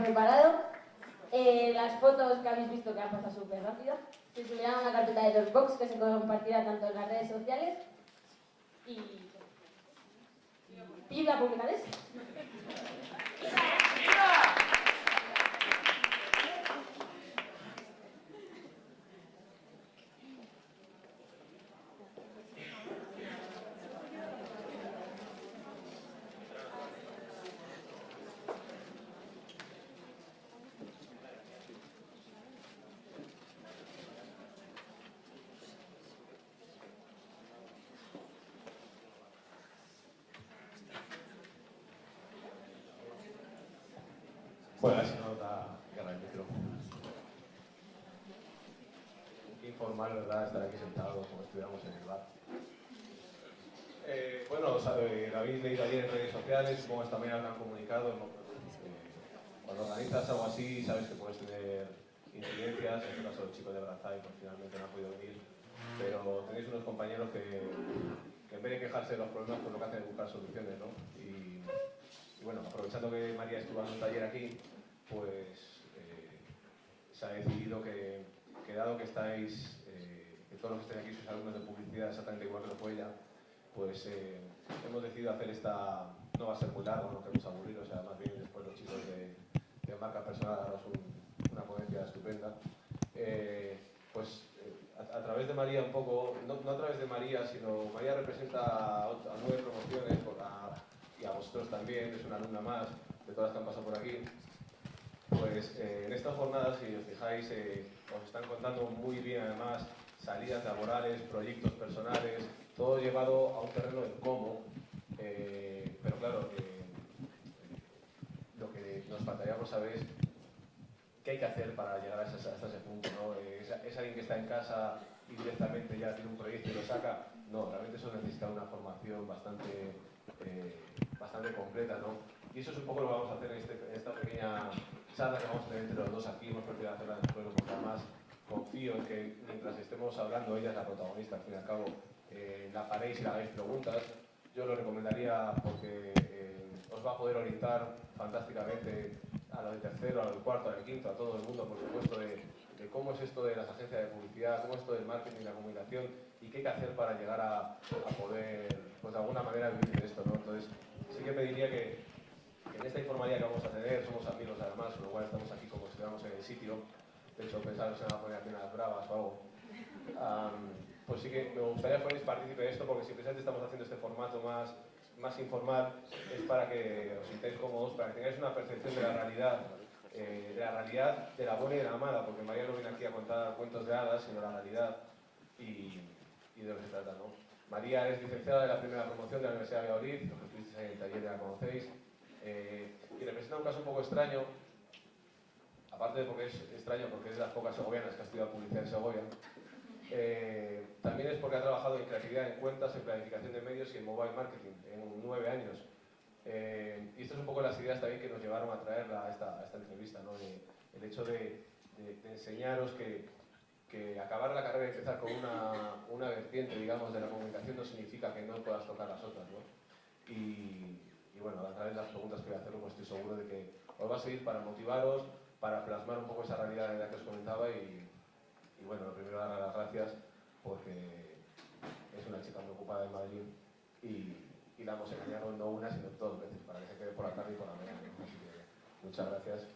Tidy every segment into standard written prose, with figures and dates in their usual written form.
preparado. Las fotos que habéis visto que han pasado súper rápido se subirán a una carpeta de Dropbox que se compartirá tanto en las redes sociales y la publicaré. Bueno, a ver si no da guerra el micro. Qué informal, ¿verdad?, estar aquí sentados como si estuviéramos en el bar. Bueno, lo habéis leído ayer en redes sociales, supongo que esta mañana lo han comunicado, ¿no? Cuando organizas algo así, sabes que puedes tener incidencias, en este caso los chicos de Brazay pues finalmente no han podido venir, pero tenéis unos compañeros que en vez de quejarse de los problemas, pues lo que hacen es buscar soluciones, ¿no? Y bueno, aprovechando que María estuvo dando un taller aquí, pues se ha decidido que dado que estáis, que todos los que estén aquí sois alumnos de publicidad exactamente igual que lo fue ella, pues hemos decidido hacer esta, no va a ser muy largo, no queremos aburrir, o sea, más bien después los chicos de marca personal haremos una ponencia estupenda. Pues a través de María un poco, no a través de María, sino María representa a 9 promociones y a vosotros también, es una alumna más de todas las que han pasado por aquí. Pues en estas jornadas, si os fijáis, os están contando muy bien además salidas laborales, proyectos personales, todo llevado a un terreno del cómo, pero claro, lo que nos faltaría por saber es qué hay que hacer para llegar hasta ese punto, ¿no? ¿Es alguien que está en casa y directamente ya tiene un proyecto y lo saca? No, realmente eso necesita una formación bastante completa, ¿no? Y eso es un poco lo que vamos a hacer en esta pequeña charla que vamos a tener entre los dos aquí. Hemos preferido hacerla después de un poco más. Confío en que mientras estemos hablando, ella es la protagonista, al fin y al cabo, la paréis y le hagáis preguntas. Yo lo recomendaría porque os va a poder orientar fantásticamente a lo de tercero, a lo de cuarto, a lo de quinto, a todo el mundo, por supuesto, de cómo es esto de las agencias de publicidad, cómo es esto del marketing y la comunicación y qué hay que hacer para llegar a poder, pues de alguna manera, vivir de esto, ¿no? Entonces, sí que pediría que en esta informalidad que vamos a tener, somos amigos además, con lo cual estamos aquí como si estuviéramos en el sitio. De hecho, pensaros en poner aquí unas bravas o algo. Pues sí que me gustaría que fuerais partícipe de esto, porque si precisamente estamos haciendo este formato más informal, es para que os sintáis cómodos, para que tengáis una percepción de la realidad de la buena y de la mala, porque María no viene aquí a contar cuentos de hadas, sino la realidad y de lo que se trata, ¿no? María es licenciada de la primera promoción de la Universidad de Valladolid, los que estuvisteis en el taller ya la conocéis, y representa un caso un poco extraño, aparte de porque es extraño, porque es de las pocas segovianas que ha estudiado publicidad en Segovia. También es porque ha trabajado en creatividad, en cuentas, en planificación de medios y en mobile marketing, en 9 años. Y estas son un poco las ideas también que nos llevaron a traerla a esta entrevista, ¿no? El hecho de enseñaros que acabar la carrera y empezar con una vertiente, digamos, de la comunicación no significa que no puedas tocar las otras, ¿no? Y bueno, a través de las preguntas que voy a hacer, pues estoy seguro de que os va a servir para motivaros, para plasmar un poco esa realidad en la que os comentaba y bueno, lo primero darle las gracias porque es una chica muy ocupada en Madrid y la hemos engañado no una sino 2 veces para que se quede por la tarde y por la mañana, ¿no? Así que muchas gracias.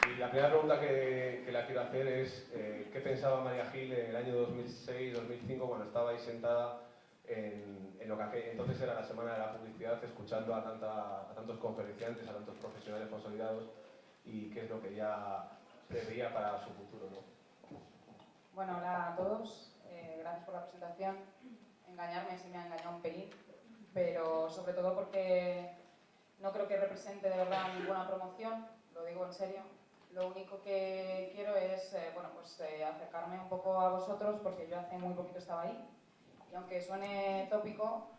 Y la primera pregunta que la quiero hacer es ¿qué pensaba María Gil en el año 2006-2005 cuando estaba ahí sentada en lo que entonces era la Semana de la Publicidad, escuchando a tantos conferenciantes, a tantos profesionales consolidados y qué es lo que ella preveía para su futuro, ¿no? Bueno, hola a todos, gracias por la presentación. Engañarme sí me ha engañado un pelín, pero sobre todo porque no creo que represente de verdad ninguna promoción, lo digo en serio. Lo único que quiero es acercarme un poco a vosotros porque yo hace muy poquito estaba ahí. Y aunque suene tópico,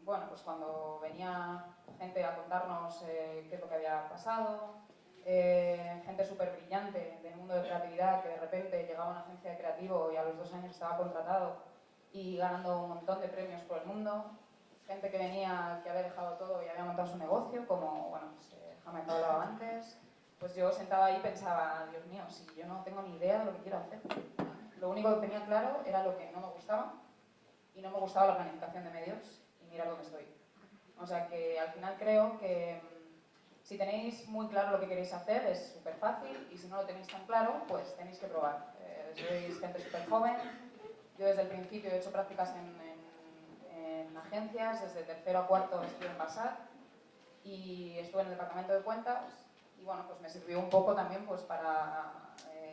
bueno, pues cuando venía gente a contarnos qué es lo que había pasado, gente súper brillante del mundo de creatividad que de repente llegaba a una agencia de creativo y a los 2 años estaba contratado y ganando un montón de premios por el mundo. Gente que venía, que había dejado todo y había montado su negocio, como, bueno, pues, Jaime que hablaba antes. Pues yo sentada ahí pensaba, Dios mío, si yo no tengo ni idea de lo que quiero hacer. Lo único que tenía claro era lo que no me gustaba, y no me gustaba la planificación de medios, y mira dónde estoy. O sea que al final creo que si tenéis muy claro lo que queréis hacer es súper fácil, y si no lo tenéis tan claro, pues tenéis que probar. Sois gente súper joven. Yo desde el principio he hecho prácticas en agencias, desde tercero a cuarto estuve en Basar y estuve en el departamento de cuentas, y bueno, pues me sirvió un poco también pues para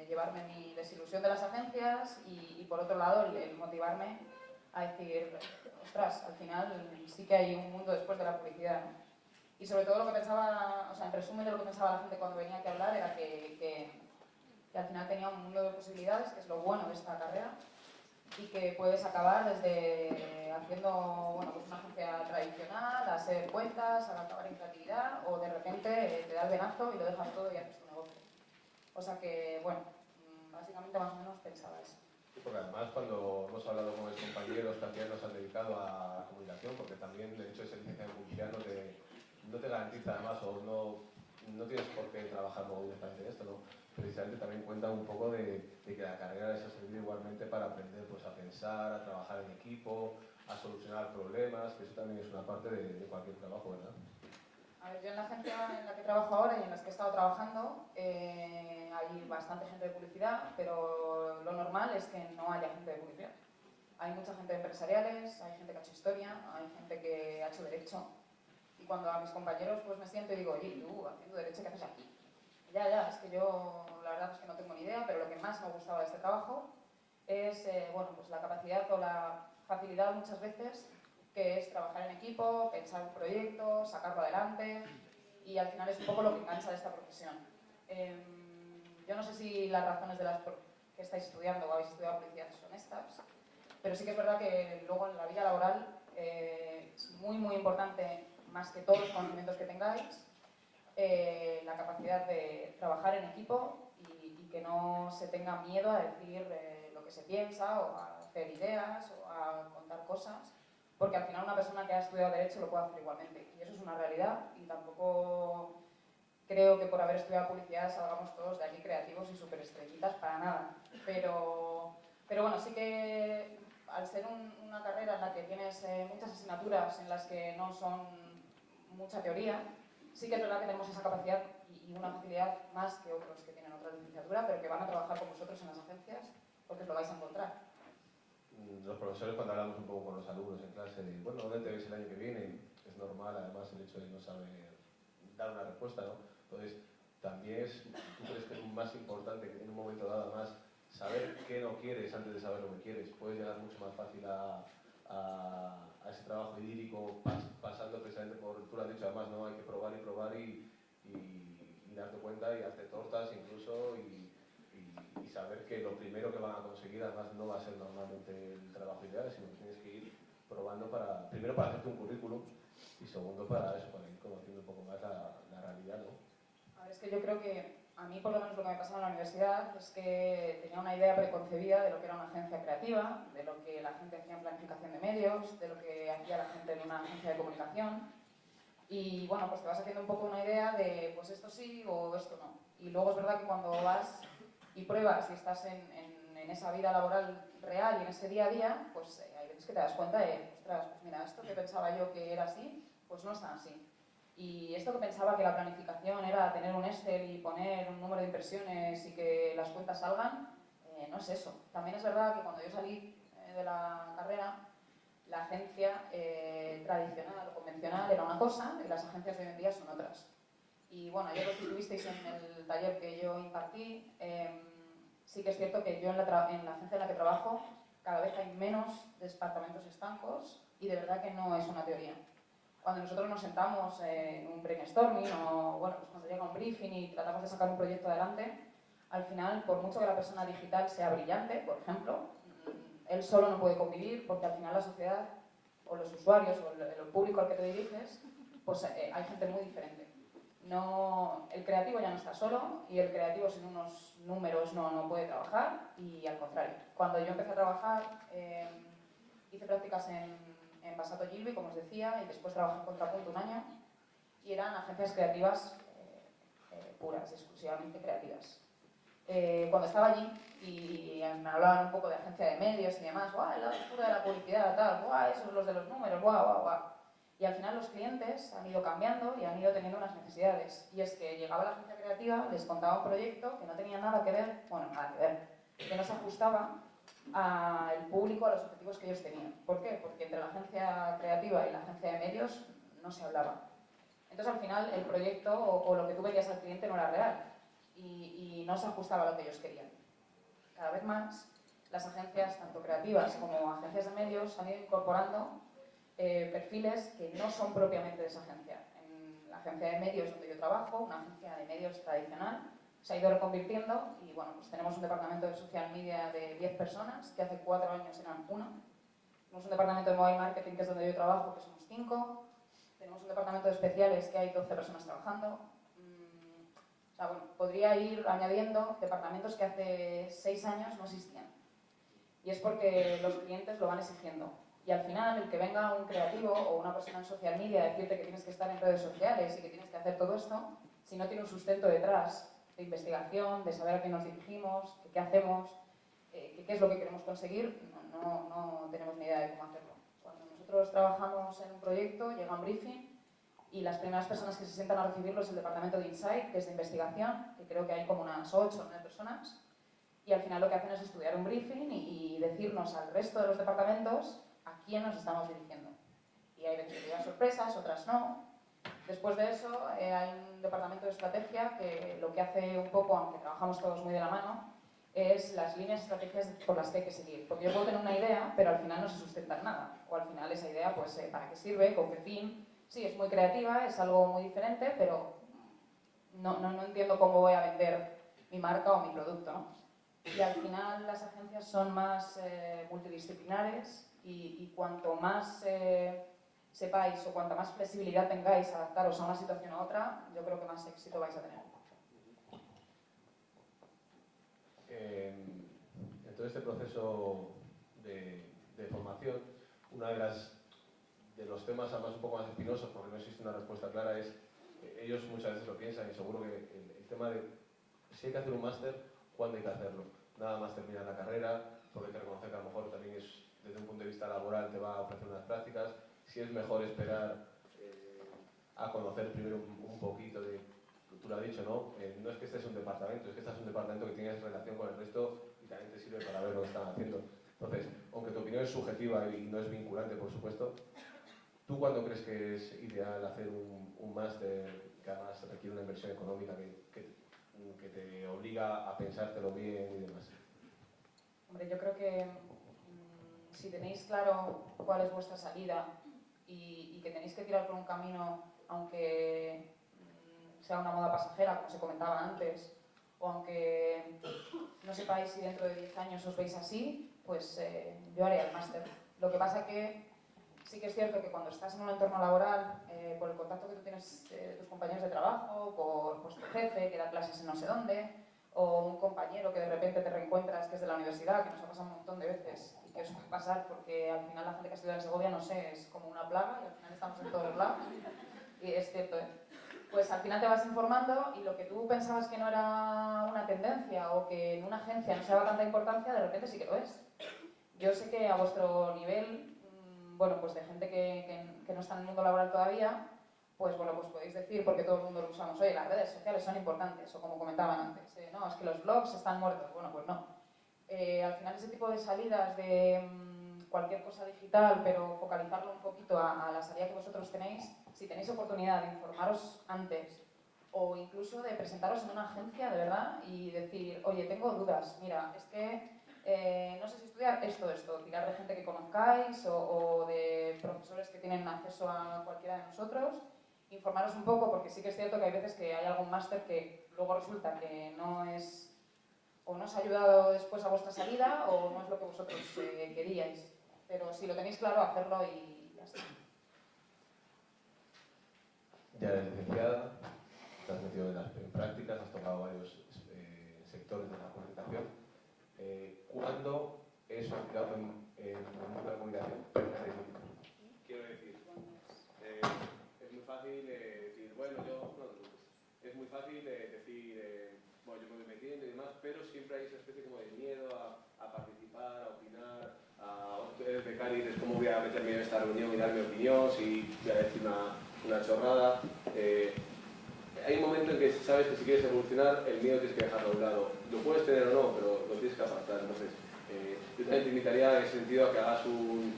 llevarme mi desilusión de las agencias y por otro lado el motivarme a decir, ostras, al final sí que hay un mundo después de la publicidad, ¿no? Y sobre todo lo que pensaba, o sea, en resumen de lo que pensaba la gente cuando venía aquí a hablar era que al final tenía un mundo de posibilidades, que es lo bueno de esta carrera, y que puedes acabar desde haciendo, bueno, pues una agencia tradicional, a ser cuentas, a acabar en creatividad, o de repente te da el venazo y lo dejas todo y haces tu negocio. O sea que, bueno, básicamente más o menos pensaba eso. Sí, porque además cuando hemos hablado con mis compañeros que al final nos han dedicado a la comunicación, porque también el hecho de ser licenciado en publicidad no te garantiza además o no tienes por qué trabajar luego directamente en esto, ¿no? Precisamente también cuenta un poco de que la carrera les ha servido igualmente para aprender pues, a pensar, a trabajar en equipo, a solucionar problemas, que eso también es una parte de cualquier trabajo, ¿verdad? A ver, yo en la agencia en la que trabajo ahora y en las que he estado trabajando hay bastante gente de publicidad, pero lo normal es que no haya gente de publicidad. Hay mucha gente de empresariales, hay gente que ha hecho historia, hay gente que ha hecho derecho. Y cuando a mis compañeros pues me siento y digo, oye, tú haciendo derecho, ¿qué haces aquí? Ya, es que yo la verdad es que no tengo ni idea, pero lo que más me gustaba de este trabajo es bueno, pues la capacidad o la facilidad muchas veces que es trabajar en equipo, pensar un proyecto, sacarlo adelante, y al final es un poco lo que engancha de esta profesión. Yo no sé si las razones de las que estáis estudiando o habéis estudiado publicidad son estas, pero sí que es verdad que luego en la vida laboral es muy importante, más que todos los conocimientos que tengáis, la capacidad de trabajar en equipo y que no se tenga miedo a decir lo que se piensa o a hacer ideas o a contar cosas, porque al final una persona que ha estudiado Derecho lo puede hacer igualmente, y eso es una realidad, y tampoco creo que por haber estudiado publicidad salgamos todos de aquí creativos y súper estrellitas, para nada, pero bueno, sí que al ser una carrera en la que tienes muchas asignaturas en las que no son mucha teoría, sí que es verdad que tenemos esa capacidad y una facilidad más que otros que tienen otra licenciatura, pero que van a trabajar con vosotros en las agencias porque os lo vais a encontrar. Los profesores, cuando hablamos un poco con los alumnos en clase de, bueno, ¿dónde te ves el año que viene? Es normal, además, el hecho de no saber dar una respuesta, ¿no? Entonces, también ¿tú crees que es más importante que en un momento dado, además, saber qué no quieres antes de saber lo que quieres? Puedes llegar mucho más fácil a ese trabajo idílico pasando precisamente por, tú lo has dicho, además, ¿no? Hay que probar y probar y darte cuenta y hacer tortas incluso y saber que lo primero que van a conseguir además no va a ser normalmente el trabajo ideal, sino que tienes que ir probando primero para hacerte un currículum y segundo para eso, para ir conociendo un poco más la realidad, ¿no? A ver, es que yo creo que a mí por lo menos lo que me pasaba en la universidad es que tenía una idea preconcebida de lo que era una agencia creativa, de lo que la gente hacía en planificación de medios, de lo que hacía la gente en una agencia de comunicación, y bueno, pues te vas haciendo un poco una idea de pues esto sí o esto no. Y luego es verdad que cuando vas y pruebas y estás en esa vida laboral real y en ese día a día, pues hay veces que te das cuenta de, ostras, pues mira, esto que pensaba yo que era así, pues no es tan así. Y esto que pensaba que la planificación era tener un Excel y poner un número de impresiones y que las cuentas salgan, no es eso. También es verdad que cuando yo salí de la carrera, la agencia tradicional o convencional era una cosa y las agencias de hoy en día son otras. Y bueno, yo los que estuvisteis en el taller que yo impartí, sí que es cierto que yo en la agencia en la que trabajo cada vez hay menos departamentos estancos y de verdad que no es una teoría. Cuando nosotros nos sentamos en un brainstorming o bueno, pues cuando llega un briefing y tratamos de sacar un proyecto adelante, al final, por mucho que la persona digital sea brillante, por ejemplo, él solo no puede convivir porque al final la sociedad o los usuarios o el público al que te diriges, pues hay gente muy diferente. No, el creativo ya no está solo y el creativo sin unos números no puede trabajar y al contrario. Cuando yo empecé a trabajar Hice prácticas en Basato Gilby, como os decía, y después trabajé en Contrapunto un año, y eran agencias creativas puras, exclusivamente creativas. Cuando estaba allí y me hablaban un poco de agencia de medios y demás, ¡guau! El lado oscuro de la publicidad, tal, ¡guau! Esos los de los números, ¡guau, guau, guau! Y al final los clientes han ido cambiando y han ido teniendo unas necesidades. Y es que llegaba la agencia creativa, les contaba un proyecto que no tenía nada que ver, bueno, nada que ver, que no se ajustaba al público, a los objetivos que ellos tenían. ¿Por qué? Porque entre la agencia creativa y la agencia de medios no se hablaba. Entonces al final el proyecto o lo que tú veías al cliente no era real y no se ajustaba a lo que ellos querían. Cada vez más las agencias, tanto creativas como agencias de medios, han ido incorporando perfiles que no son propiamente de esa agencia. En la agencia de medios donde yo trabajo, una agencia de medios tradicional, se ha ido reconvirtiendo y bueno, pues tenemos un departamento de social media de 10 personas, que hace 4 años eran 1. Tenemos un departamento de mobile marketing, que es donde yo trabajo, que somos 5. Tenemos un departamento de especiales, que hay 12 personas trabajando. O sea, bueno, podría ir añadiendo departamentos que hace 6 años no existían. Y es porque los clientes lo van exigiendo. Y al final, el que venga un creativo o una persona en social media a decirte que tienes que estar en redes sociales y que tienes que hacer todo esto, si no tiene un sustento detrás de investigación, de saber a qué nos dirigimos, de qué hacemos, qué es lo que queremos conseguir, no tenemos ni idea de cómo hacerlo. Cuando nosotros trabajamos en un proyecto, llega un briefing y las primeras personas que se sientan a recibirlo es el departamento de Insight, que es de investigación, que creo que hay como unas 8 o 9 personas, y al final lo que hacen es estudiar un briefing y decirnos al resto de los departamentos a quién nos estamos dirigiendo. Y hay veces que llegan sorpresas, otras no. Después de eso hay un departamento de estrategia que lo que hace un poco, aunque trabajamos todos muy de la mano, es las líneas estrategias por las que hay que seguir. Porque yo puedo tener una idea, pero al final no se sustenta en nada. O al final esa idea, pues, ¿para qué sirve? ¿Con qué fin? Sí, es muy creativa, es algo muy diferente, pero no entiendo cómo voy a vender mi marca o mi producto, ¿no? Y al final las agencias son más multidisciplinares y cuanto más sepáis o cuanta más flexibilidad tengáis a adaptaros a una situación a otra, yo creo que más éxito vais a tener. En todo este proceso de formación, uno de los temas además un poco más espinosos, porque no existe una respuesta clara, es ellos muchas veces lo piensan y seguro que el tema de si hay que hacer un máster, ¿cuándo hay que hacerlo? Nada más terminar la carrera, porque hay que reconocer que a lo mejor también es, desde un punto de vista laboral te va a ofrecer unas prácticas, si es mejor esperar a conocer primero un poquito de, tú lo has dicho, ¿no? No es que este es un departamento, es que este es un departamento que tienes relación con el resto y también te sirve para ver lo que están haciendo. Entonces, aunque tu opinión es subjetiva y no es vinculante, por supuesto, ¿tú cuándo crees que es ideal hacer un máster que además requiere una inversión económica que te obliga a pensártelo bien y demás? Hombre, yo creo que si tenéis claro cuál es vuestra salida y que tenéis que tirar por un camino, aunque sea una moda pasajera, como se comentaba antes, o aunque no sepáis si dentro de 10 años os veis así, pues yo haría el máster. Lo que pasa que sí que es cierto que cuando estás en un entorno laboral, por el contacto que tú tienes de tus compañeros de trabajo, por pues, tu jefe que da clases en no sé dónde, o un compañero que de repente te reencuentras que es de la universidad, que nos ha pasado un montón de veces y que os puede pasar porque al final la gente que estudia en Segovia, no sé, es como una plaga y al final estamos en todos los lados. Y es cierto, ¿eh? Pues al final te vas informando y lo que tú pensabas que no era una tendencia o que en una agencia no se daba tanta importancia, de repente sí que lo es. Yo sé que a vuestro nivel, bueno, pues de gente que no está en el mundo laboral todavía, pues bueno, pues podéis decir, porque todo el mundo lo usamos, oye, las redes sociales son importantes, o como comentaban antes, no, es que los blogs están muertos. Bueno, pues no. Al final ese tipo de salidas de cualquier cosa digital, pero focalizarlo un poquito a la salida que vosotros tenéis, si tenéis oportunidad de informaros antes o incluso de presentaros en una agencia de verdad y decir, oye, tengo dudas, mira, es que no sé si estudiar esto, tirar de gente que conozcáis o de profesores que tienen acceso a cualquiera de nosotros, informaros un poco, porque sí que es cierto que hay veces que hay algún máster que luego resulta que no es, o no os ha ayudado después a vuestra salida, o no es lo que vosotros queríais. Pero si lo tenéis claro, hacerlo y ya está. Ya eres licenciada, te has metido en prácticas, has tocado varios sectores de la comunicación. ¿Cuándo es un empleado en el mundo de la comunicación? siempre hay esa especie como de miedo a participar, a opinar, eres becario y dices, ¿cómo voy a meterme en esta reunión y dar mi opinión si voy a decir una chorrada? Hay un momento en que sabes que si quieres evolucionar, el miedo tienes que dejarlo a un lado. Lo puedes tener o no, pero lo tienes que apartar. Entonces, yo también te invitaría en ese sentido a que hagas un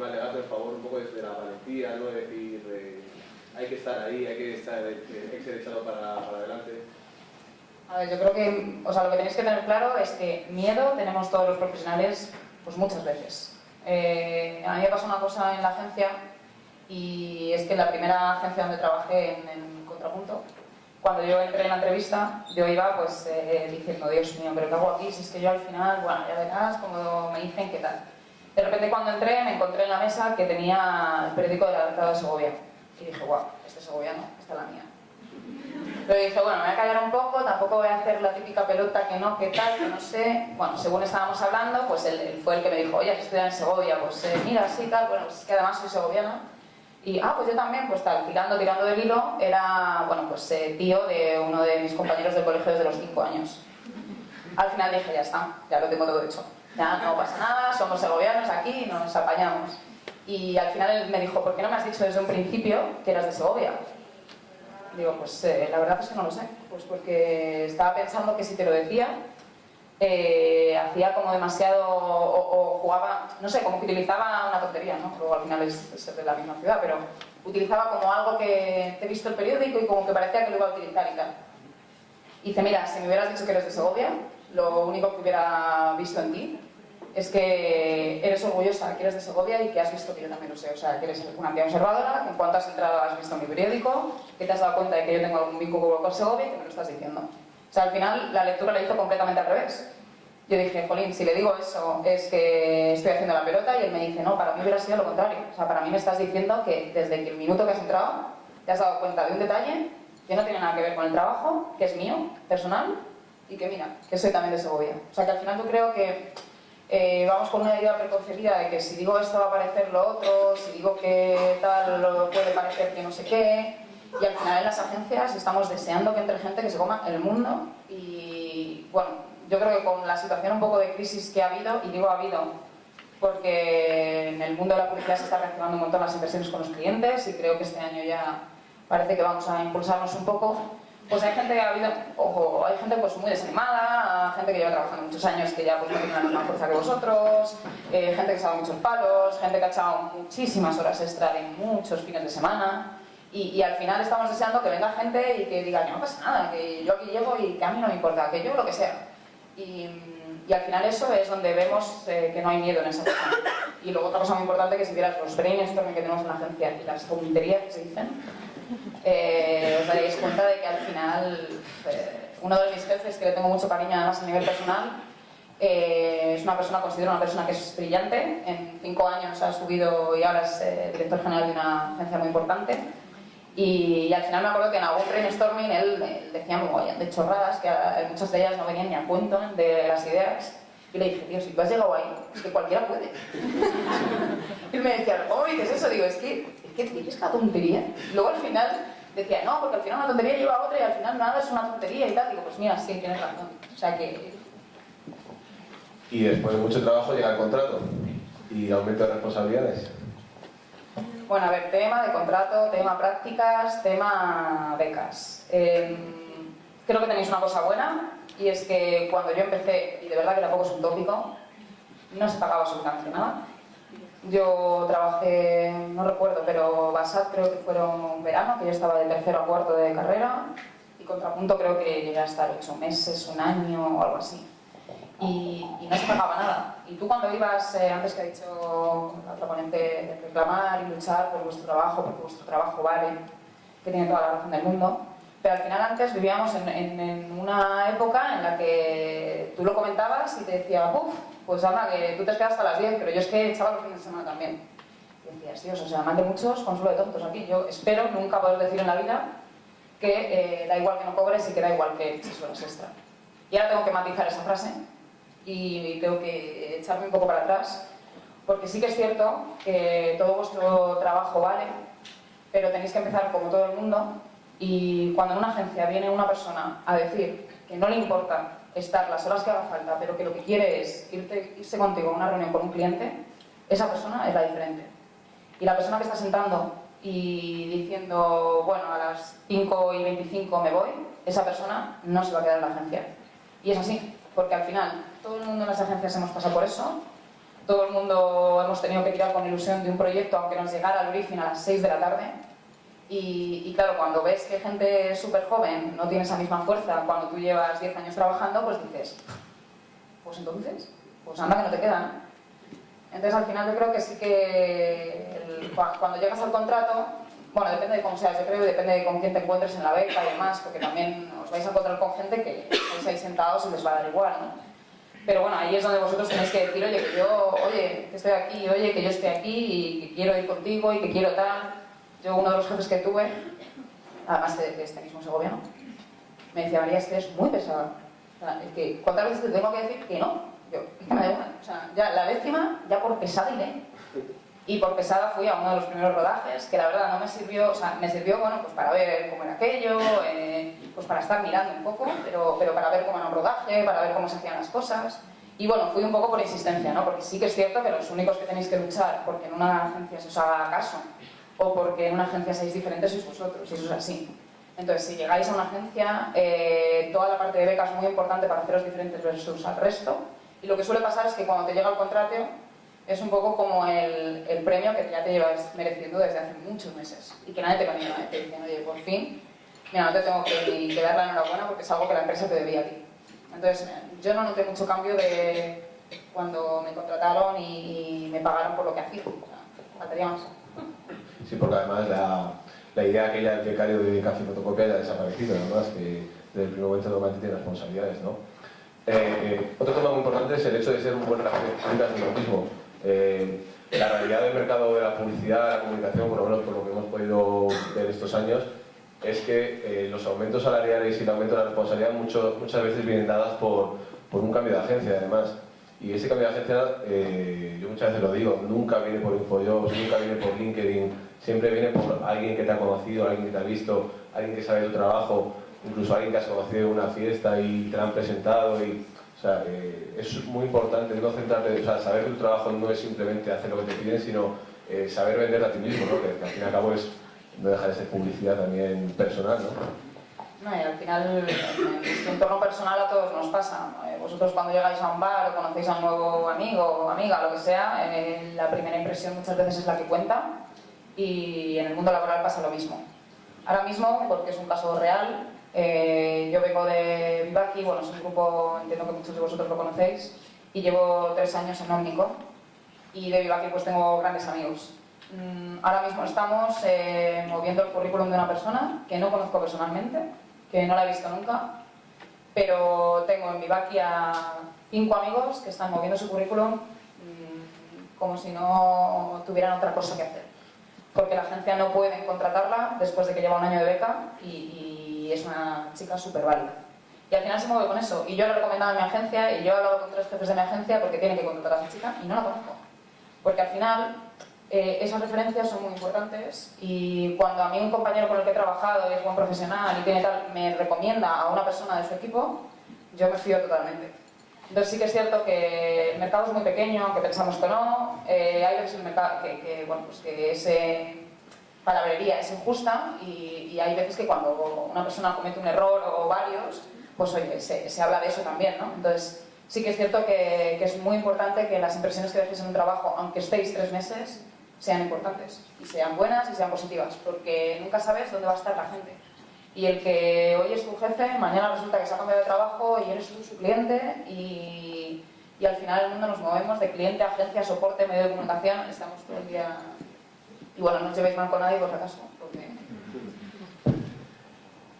alegato en favor un poco desde la valentía, ¿no? Es decir, hay que estar ahí, hay que ser echado para adelante. A ver, yo creo que, o sea, lo que tenéis que tener claro es que miedo tenemos todos los profesionales, pues muchas veces. A mí me pasó una cosa en la agencia, y es que en la primera agencia donde trabajé, en Contrapunto, cuando yo entré en la entrevista, yo iba pues diciendo, Dios mío, pero ¿qué hago aquí? Si es que yo al final, bueno, ya verás como me dicen qué tal. De repente cuando entré, me encontré en la mesa que tenía el periódico del Alertado de Segovia. Y dije, guau, este segoviano, esta es la mía. Pero dije, bueno, me voy a callar un poco, tampoco voy a hacer la típica pelota que no, que tal, que no sé. Bueno, según estábamos hablando, pues él fue el que me dijo, oye, que estoy en Segovia, pues mira, sí, tal, bueno, pues es que además soy segoviana. Y, pues yo también, pues tal, tirando del hilo, era, bueno, pues tío de uno de mis compañeros del colegio desde los 5 años. Al final dije, ya está, ya lo tengo todo hecho. Ya no pasa nada, somos segovianos aquí, nos apañamos. Y al final él me dijo, ¿por qué no me has dicho desde un principio que eras de Segovia? Digo, pues la verdad es que no lo sé. Pues porque estaba pensando que si te lo decía, hacía como demasiado, o jugaba, no sé, como que utilizaba una tontería, ¿no? Luego al final es de la misma ciudad, pero utilizaba como algo que te he visto el periódico y como que parecía que lo iba a utilizar y tal. Y dice, mira, si me hubieras dicho que eres de Segovia, lo único que hubiera visto en ti es que eres orgullosa, que eres de Segovia y que has visto que yo también lo sé. O sea, que eres una tía observadora, que en cuanto has entrado has visto mi periódico, que te has dado cuenta de que yo tengo algún vínculo con Segovia y que me lo estás diciendo. O sea, al final la lectura la hizo completamente al revés. Yo dije, jolín, si le digo eso es que estoy haciendo la pelota, y él me dice, no, para mí hubiera sido lo contrario. O sea, para mí me estás diciendo que desde que el minuto que has entrado te has dado cuenta de un detalle que no tiene nada que ver con el trabajo, que es mío, personal, y que mira, que soy también de Segovia. O sea, que al final yo creo que vamos con una idea preconcebida de que si digo esto va a parecer lo otro, si digo que tal puede parecer que no sé qué, y al final en las agencias estamos deseando que entre gente que se coma el mundo. Y bueno, yo creo que con la situación un poco de crisis que ha habido, y digo ha habido porque en el mundo de la publicidad se está reactivando un montón las inversiones con los clientes, y creo que este año ya parece que vamos a impulsarnos un poco. Pues hay gente que ha habido, ojo, hay gente pues muy desanimada, gente que lleva trabajando muchos años que ya pues no tiene la misma fuerza que vosotros, gente que se ha dado muchos palos, gente que ha echado muchísimas horas extra de muchos fines de semana, y al final estamos deseando que venga gente y que diga que no pasa nada, que yo aquí llego y que a mí no me importa, que yo lo que sea. Y al final eso es donde vemos que no hay miedo en esa cosa. Y luego otra cosa muy importante, que si vieras los brainstorming que tenemos en la agencia y las tonterías que se dicen, os daréis cuenta de que al final uno de mis jefes, que le tengo mucho cariño además a nivel personal, es una persona, considero una persona que es brillante. En 5 años ha subido y ahora es director general de una agencia muy importante. Y al final me acuerdo que en algún brainstorming él decía mogollón de chorradas, que muchas de ellas no venían ni a cuento de las ideas. Y le dije, tío, si tú has llegado ahí, es que cualquiera puede. Y él me decía, ¿qué es eso? Digo, es que dices cada tontería. Luego al final decía, no, porque al final una tontería lleva a otra y al final nada es una tontería y tal. Digo, pues mira, sí, tienes razón. O sea que... Y después de mucho trabajo llega el contrato y aumento de responsabilidades. Bueno, a ver, tema de contrato, tema prácticas, tema becas. Creo que tenéis una cosa buena, y es que cuando yo empecé, y de verdad que tampoco es un tópico, no se pagaba absolutamente nada. Yo trabajé, no recuerdo, pero Basat creo que fueron un verano, que yo estaba de 3º a 4º de carrera, y Contrapunto creo que llegué a estar 8 meses, un año o algo así. Y no se pagaba nada. Y tú cuando ibas, antes que ha dicho la otra ponente, de reclamar y luchar por vuestro trabajo, porque vuestro trabajo vale, que tiene toda la razón del mundo, pero al final antes vivíamos en una época en la que tú lo comentabas y te decía, pues anda, que tú te quedas hasta las 10, pero yo es que echaba los fines de semana también. Y decías, Dios, o sea, más de muchos, consuelo de tontos aquí. Yo espero nunca poder decir en la vida que da igual que no cobres y que da igual que eches horas extra. Y ahora tengo que matizar esa frase y tengo que echarme un poco para atrás, porque sí que es cierto que todo vuestro trabajo vale, pero tenéis que empezar, como todo el mundo, Y cuando en una agencia viene una persona a decir que no le importa estar las horas que haga falta, pero que lo que quiere es irse contigo a una reunión con un cliente, esa persona es la diferente. Y la persona que está sentando y diciendo, bueno, a las 5:25 me voy, esa persona no se va a quedar en la agencia. Y es así, porque al final todo el mundo en las agencias hemos pasado por eso, todo el mundo hemos tenido que tirar con ilusión de un proyecto aunque nos llegara al briefing a las 6 de la tarde. Y claro, cuando ves que gente súper joven no tiene esa misma fuerza cuando tú llevas 10 años trabajando, pues dices, pues entonces, pues anda que no te quedan. Entonces al final yo creo que sí que cuando llegas al contrato, bueno, depende de cómo seas, yo creo que depende de con quién te encuentres en la beca y demás, porque también os vais a encontrar con gente que estáis ahí sentados y les va a dar igual, ¿no? Pero bueno, ahí es donde vosotros tenéis que decir, oye, que yo, oye, que estoy aquí, oye, que yo estoy aquí y que quiero ir contigo y que quiero tal. Yo, uno de los jefes que tuve, además de este mismo segoviano, me decía, María, es que es muy pesado. O sea, es que, ¿cuántas veces te tengo que decir que no? Yo, es que me da igual. O sea, ya la décima, ya por pesada iré. Y por pesada fui a uno de los primeros rodajes, que la verdad no me sirvió, o sea, me sirvió, bueno, pues para ver cómo era aquello, pues para estar mirando un poco, pero para ver cómo era un rodaje, para ver cómo se hacían las cosas. Y bueno, fui un poco por insistencia, ¿no? Porque sí que es cierto que los únicos que tenéis que luchar porque en una agencia se os haga caso, o porque en una agencia seáis diferentes sois vosotros, y eso es así. Entonces, si llegáis a una agencia, toda la parte de beca es muy importante para haceros diferentes versus al resto, y lo que suele pasar es que cuando te llega el contrato, es un poco como el premio que ya te llevas mereciendo desde hace muchos meses, y que nadie te lo niega, te dicen, oye, por fin, mira, no te tengo que dar la enhorabuena porque es algo que la empresa te debía a ti. Entonces, yo no noté mucho cambio de cuando me contrataron y me pagaron por lo que hacía, o sea, faltaría más. Sí, porque además la idea aquella del becario de café y fotocopia ya ha desaparecido, además que desde el primer momento normalmente tiene responsabilidades, ¿no? Otro tema muy importante es el hecho de ser un buen representante de uno mismo. La realidad del mercado de la publicidad, la comunicación, por lo menos por lo que hemos podido ver estos años, es que los aumentos salariales y el aumento de la responsabilidad muchas veces vienen dadas por un cambio de agencia, además. Y ese cambio de agencia, yo muchas veces lo digo, nunca viene por InfoJobs, nunca viene por LinkedIn, siempre viene por alguien que te ha conocido, alguien que te ha visto, alguien que sabe tu trabajo, incluso alguien que has conocido en una fiesta y te la han presentado. O sea, es muy importante no centrarte, o sea, saber que tu trabajo no es simplemente hacer lo que te piden, sino saber venderte a ti mismo, ¿no? Que al fin y al cabo no deja de ser publicidad también personal, ¿no? No, y al final, en nuestro entorno personal a todos nos pasa. Vosotros cuando llegáis a un bar o conocéis a un nuevo amigo o amiga, lo que sea, la primera impresión muchas veces es la que cuenta, y en el mundo laboral pasa lo mismo. Ahora mismo, porque es un caso real, yo vengo de Vivaki, bueno, es un grupo, entiendo que muchos de vosotros lo conocéis, y llevo 3 años en Omnico, y de Vivaki pues tengo grandes amigos. Ahora mismo estamos moviendo el currículum de una persona que no conozco personalmente, que no la he visto nunca, pero tengo en Vivaki a 5 amigos que están moviendo su currículum como si no tuvieran otra cosa que hacer, porque la agencia no puede contratarla después de que lleva un año de beca y es una chica súper válida. Y al final se mueve con eso, y yo lo he recomendado en mi agencia, y yo he hablado con 3 jefes de mi agencia porque tienen que contratar a esa chica y no la conozco, porque al final esas referencias son muy importantes, y cuando a mí un compañero con el que he trabajado y es buen profesional y tiene tal, me recomienda a una persona de su equipo, yo me fío totalmente. Entonces sí que es cierto que el mercado es muy pequeño, aunque pensamos que no, hay veces el mercado bueno, pues que esa palabrería es injusta, y hay veces que cuando una persona comete un error o varios, pues oye, se habla de eso también, ¿no? Entonces sí que es cierto que es muy importante que las impresiones que dejéis en un trabajo, aunque estéis 3 meses, sean importantes, y sean buenas y sean positivas, porque nunca sabes dónde va a estar la gente. Y el que hoy es tu jefe, mañana resulta que se ha cambiado de trabajo y eres tú su cliente, y al final el mundo nos movemos de cliente a agencia, soporte, medio de comunicación, estamos todo el día... Y bueno, no os llevéis mal con nadie por si acaso, porque...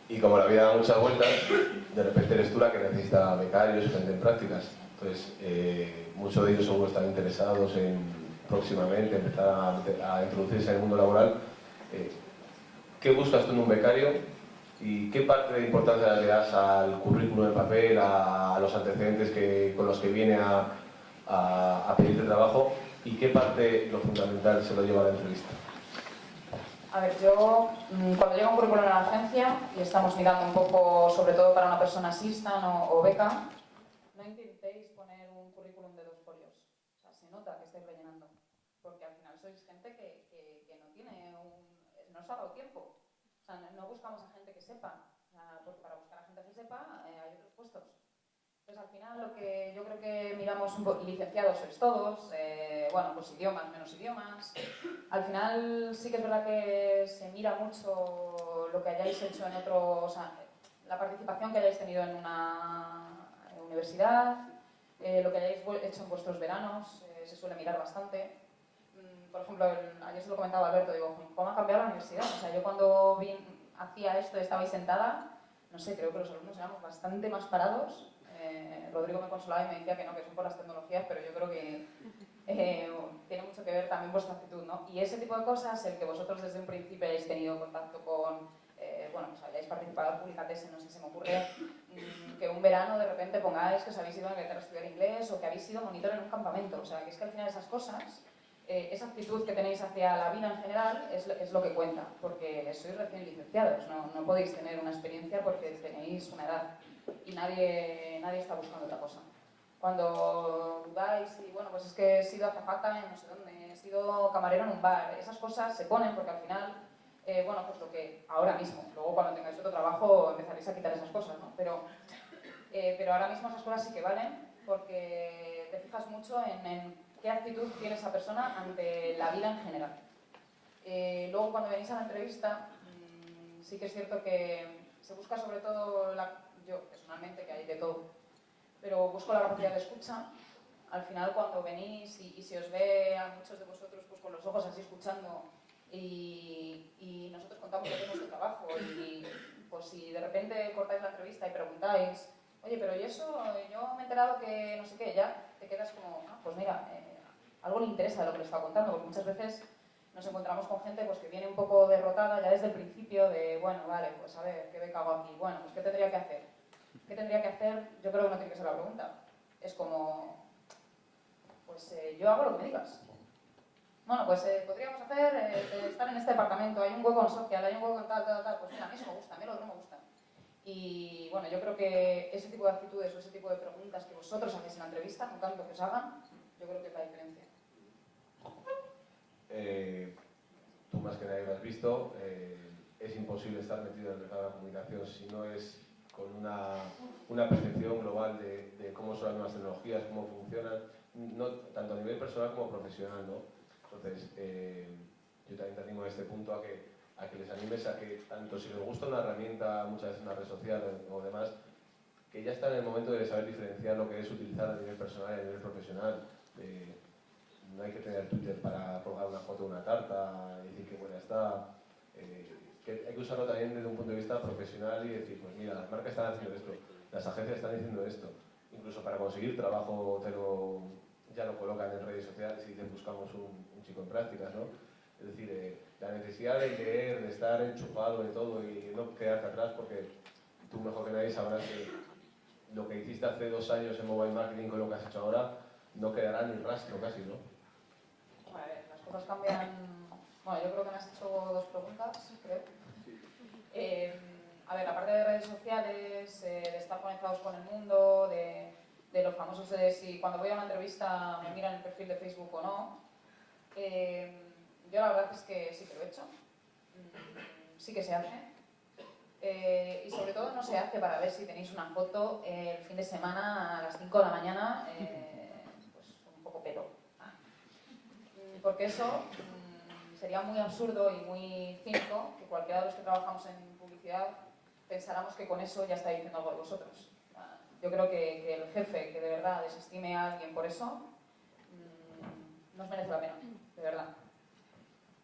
Y como la vida da muchas vueltas, de repente eres tú la que necesita becarios y gente en prácticas. Entonces, muchos de ellos seguro están interesados en próximamente empezar a introducirse en el mundo laboral. ¿Qué buscas tú en un becario y qué parte de importancia le das al currículum en papel, a los antecedentes con los que viene a pedirte trabajo, y qué parte, lo fundamental, se lo lleva a la entrevista? A ver, yo cuando llega un currículum a la agencia y estamos mirando un poco, sobre todo para una persona assistant o beca, no intentéis poner un currículum de 2 folios. O sea, se nota que estáis rellenando, porque al final sois gente que no tiene no os ha dado tiempo. O sea, no buscamos a gente que sepa, porque para buscar a gente que sepa hay otros puestos. Entonces, al final, lo que yo creo que miramos licenciados sois todos, bueno, pues idiomas, menos idiomas. Al final, sí que es verdad que se mira mucho lo que hayáis hecho en otro, o sea, la participación que hayáis tenido en una universidad, lo que hayáis hecho en vuestros veranos, se suele mirar bastante. Por ejemplo, ayer se lo comentaba a Alberto, digo, ¿cómo ha cambiado la universidad? O sea, yo cuando hacía esto, estaba ahí sentada, no sé, creo que los alumnos éramos bastante más parados. Rodrigo me consolaba y me decía que no, que son por las tecnologías, pero yo creo que tiene mucho que ver también vuestra actitud, ¿no? Y ese tipo de cosas, el que vosotros desde un principio hayáis tenido contacto con, bueno, pues hayáis participado en Publicates, no sé, se me ocurre que un verano de repente pongáis que os habéis ido a Inglaterra a estudiar inglés o que habéis sido monitor en un campamento. O sea, que es que al final esas cosas, esa actitud que tenéis hacia la vida en general es lo que cuenta, porque sois recién licenciados, no podéis tener una experiencia porque tenéis una edad y nadie está buscando otra cosa. Cuando dudáis y bueno, pues es que he sido azafata en no sé dónde, he sido camarero en un bar, esas cosas se ponen porque al final, bueno, pues lo que ahora mismo, luego cuando tengáis otro trabajo empezaréis a quitar esas cosas, ¿no? Pero ahora mismo esas cosas sí que valen porque te fijas mucho en qué actitud tiene esa persona ante la vida en general. Luego cuando venís a la entrevista, sí que es cierto que se busca sobre todo, yo personalmente, que hay de todo, pero busco la capacidad de escucha. Al final cuando venís y se os ve a muchos de vosotros pues con los ojos así escuchando y nosotros contamos lo que es nuestro trabajo y pues si de repente cortáis la entrevista y preguntáis, oye, pero ¿y eso? Yo me he enterado que no sé qué, ya te quedas como, pues mira, algo le interesa de lo que le está contando, porque muchas veces nos encontramos con gente pues, que viene un poco derrotada ya desde el principio de, bueno, vale, pues a ver, ¿qué beca hago aquí? Bueno, pues ¿qué tendría que hacer? ¿Qué tendría que hacer? Yo creo que no tiene que ser la pregunta. Es como, pues yo hago lo que me digas. Bueno, pues podríamos hacer estar en este departamento, hay un hueco en social, hay un hueco en tal, tal, tal. Pues mira, a mí eso me gusta, a mí lo otro me gusta. Y bueno, yo creo que ese tipo de actitudes o ese tipo de preguntas que vosotros hacéis en la entrevista, no tanto que os hagan, yo creo que es la diferencia. Tú más que nadie lo has visto, es imposible estar metido en el mercado de la comunicación si no es con una percepción global de cómo son las nuevas tecnologías, cómo funcionan, no, tanto a nivel personal como profesional, ¿no? Entonces, yo también te animo a este punto a que les animes a que, tanto si les gusta una herramienta, muchas veces una red social o demás, que ya está en el momento de saber diferenciar lo que es utilizar a nivel personal y a nivel profesional. No hay que tener Twitter para colgar una foto de una tarta y decir que buena está. Que hay que usarlo también desde un punto de vista profesional y decir, pues mira, las marcas están haciendo esto, las agencias están diciendo esto. Incluso para conseguir trabajo ya lo colocan en redes sociales y dicen buscamos un chico en prácticas, ¿no? Es decir, la necesidad de leer, de estar enchufado de todo y no quedarte atrás, porque tú mejor que nadie sabrás que lo que hiciste hace 2 años en mobile marketing con lo que has hecho ahora no quedará ni rastro casi, ¿no? Bueno, a ver, las cosas cambian. Bueno, yo creo que me has hecho 2 preguntas, creo. A ver, aparte de redes sociales, de estar conectados con el mundo, de los famosos de si cuando voy a una entrevista me miran el perfil de Facebook o no, yo la verdad es que sí que lo he hecho. Sí que se hace. Y sobre todo no se hace para ver si tenéis una foto el fin de semana a las 5 de la mañana, pues un poco pelo. Porque eso sería muy absurdo y muy cínico que cualquiera de los que trabajamos en publicidad pensáramos que con eso ya está diciendo algo de vosotros. Yo creo que el jefe que de verdad desestime a alguien por eso no os merece la pena, de verdad.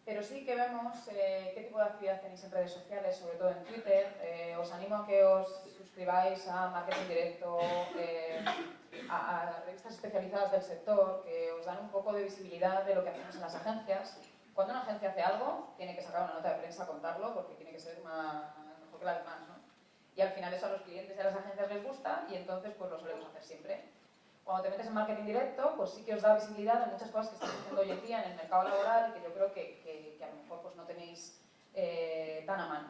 Pero sí que vemos qué tipo de actividad tenéis en redes sociales, sobre todo en Twitter. Os animo a que os suscribáis a Marketing Directo, a revistas especializadas del sector, que os dan un poco de visibilidad de lo que hacemos en las agencias. Cuando una agencia hace algo, tiene que sacar una nota de prensa a contarlo, porque tiene que ser mejor que las demás, ¿no? Y al final eso a los clientes y a las agencias les gusta, y entonces pues lo solemos hacer siempre. Cuando te metes en marketing directo, pues sí que os da visibilidad de muchas cosas que están haciendo hoy en día en el mercado laboral y que yo creo que a lo mejor pues no tenéis tan a mano.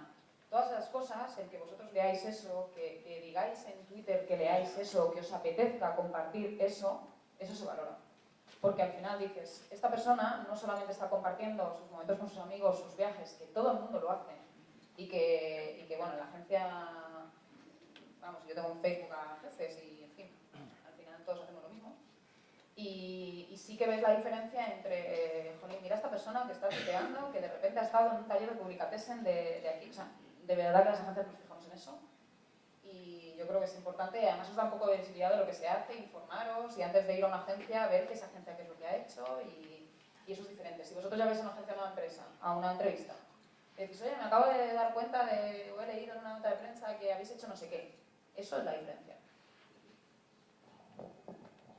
Todas esas cosas, el que vosotros leáis eso, que digáis en Twitter que leáis eso, que os apetezca compartir eso, eso se valora. Porque al final dices, esta persona no solamente está compartiendo sus momentos con sus amigos, sus viajes, que todo el mundo lo hace, y que bueno, la agencia, vamos, yo tengo un Facebook a jefes y, en fin, al final todos hacemos lo mismo. Y sí que ves la diferencia entre, jolín, mira a esta persona que está tuiteando, que de repente ha estado en un taller de Publicatessen de aquí, o sea, de verdad que las agencias nos fijamos en eso. Y yo creo que es importante, además os da un poco de visibilidad de lo que se hace, informaros, y antes de ir a una agencia, ver qué esa agencia qué es lo que ha hecho, y eso es diferente. Si vosotros ya vais a una agencia, a una empresa, a una entrevista, y decís, oye, me acabo de dar cuenta o he leído en una nota de prensa que habéis hecho no sé qué, eso es la diferencia.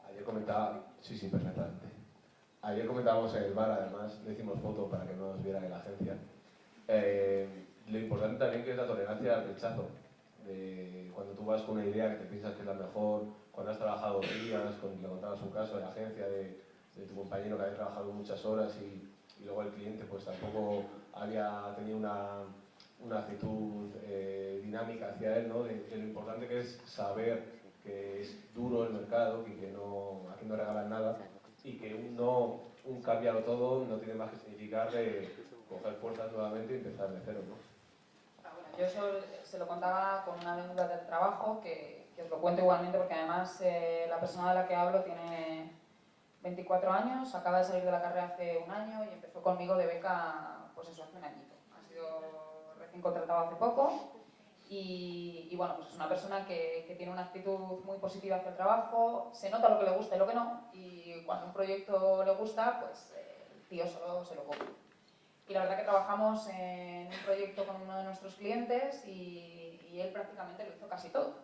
Ayer comentaba, sí, perfectamente. Ayer comentábamos en el bar, además le hicimos foto para que no nos vieran en la agencia. Lo importante también que es la tolerancia al rechazo. Cuando tú vas con una idea que te piensas que es la mejor, cuando has trabajado días, le contabas un caso de la agencia de tu compañero que había trabajado muchas horas y luego el cliente pues tampoco había tenido una actitud dinámica hacia él, ¿no? De lo importante que es saber que es duro el mercado y que aquí no regalan nada y que un cambiarlo todo no tiene más que significar de coger fuerzas nuevamente y empezar de cero, ¿no? Bueno, yo eso se lo contaba con una anécdota del trabajo que os lo cuento igualmente porque además la persona de la que hablo tiene 24 años, acaba de salir de la carrera hace un año y empezó conmigo de beca, pues eso, hace un añito. Ha sido recién contratado hace poco y bueno, pues es una persona que tiene una actitud muy positiva hacia el trabajo, se nota lo que le gusta y lo que no, y cuando un proyecto le gusta, pues el tío solo se lo come. Y la verdad que trabajamos en un proyecto con uno de nuestros clientes y él prácticamente lo hizo casi todo.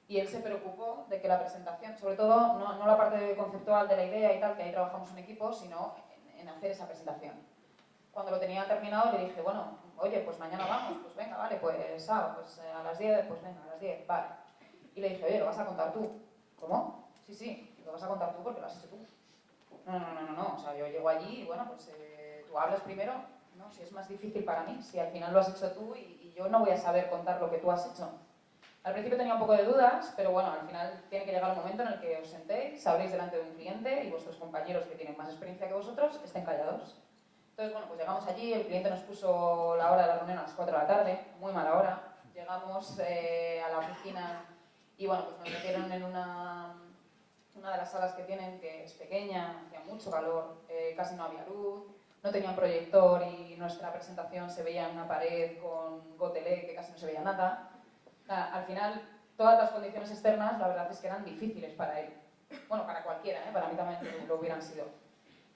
Y él se preocupó de que la presentación, sobre todo no la parte conceptual de la idea y tal, que ahí trabajamos en equipo, sino en hacer esa presentación. Cuando lo tenía terminado le dije, bueno, oye, pues mañana vamos, pues venga, vale, pues a las 10, pues venga, a las 10, vale. Y le dije, oye, ¿lo vas a contar tú? ¿Cómo? Sí, lo vas a contar tú porque lo has hecho tú. No, o sea, yo llego allí y bueno, pues tú hablas primero, ¿no? Si es más difícil para mí, si al final lo has hecho tú y yo no voy a saber contar lo que tú has hecho. Al principio tenía un poco de dudas, pero bueno, al final tiene que llegar un momento en el que os sentéis, habléis delante de un cliente y vuestros compañeros que tienen más experiencia que vosotros estén callados. Entonces, bueno, pues llegamos allí, el cliente nos puso la hora de la reunión a las 4 de la tarde, muy mala hora. Llegamos a la oficina y bueno, pues nos metieron en una de las salas que tienen, que es pequeña, hacía mucho calor, casi no había luz, no tenía un proyector y nuestra presentación se veía en una pared con gotelé que casi no se veía nada. Al final, todas las condiciones externas, la verdad es que eran difíciles para él. Bueno, para cualquiera, para mí también lo hubieran sido.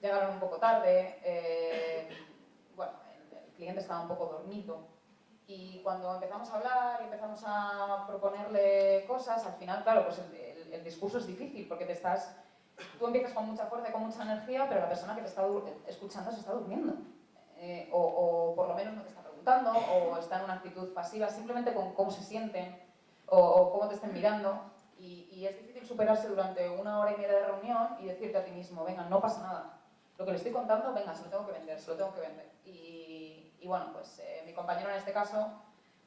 Llegaron un poco tarde, bueno, el cliente estaba un poco dormido. Y cuando empezamos a hablar y empezamos a proponerle cosas, al final, claro, pues el discurso es difícil porque tú empiezas con mucha fuerza y con mucha energía, pero la persona que te está escuchando se está durmiendo. O por lo menos no te está preguntando, o está en una actitud pasiva, simplemente con cómo se sienten o cómo te estén mirando. Y es difícil superarse durante 1 hora y media de reunión y decirte a ti mismo, venga, no pasa nada. Lo que le estoy contando, venga, se lo tengo que vender, se lo tengo que vender. Y bueno, pues mi compañero en este caso,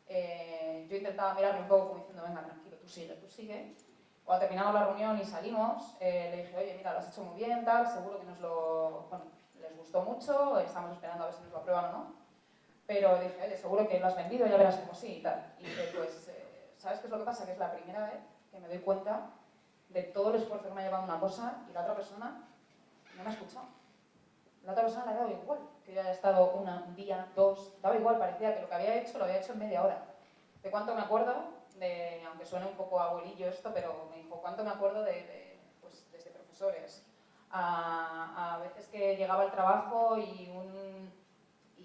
yo intentaba mirarle un poco como diciendo, venga, tranquilo, tú sigue. Cuando terminamos la reunión y salimos, le dije, oye, mira, lo has hecho muy bien, tal, seguro que bueno, les gustó mucho, estamos esperando a ver si nos lo aprueban o no. Pero dije, oye, seguro que lo has vendido, ya verás como sí y tal. Y dije, pues, ¿sabes qué es lo que pasa? Que es la primera vez que me doy cuenta de todo el esfuerzo que me ha llevado una cosa y la otra persona no me ha escuchado. La otra persona le ha dado igual, que yo haya estado un día, 2, daba igual, parecía que lo que había hecho lo había hecho en media hora. ¿De cuánto me acuerdo? Aunque suene un poco abuelillo esto, pero me dijo, ¿cuánto me acuerdo pues, desde profesores? A veces que llegaba al trabajo y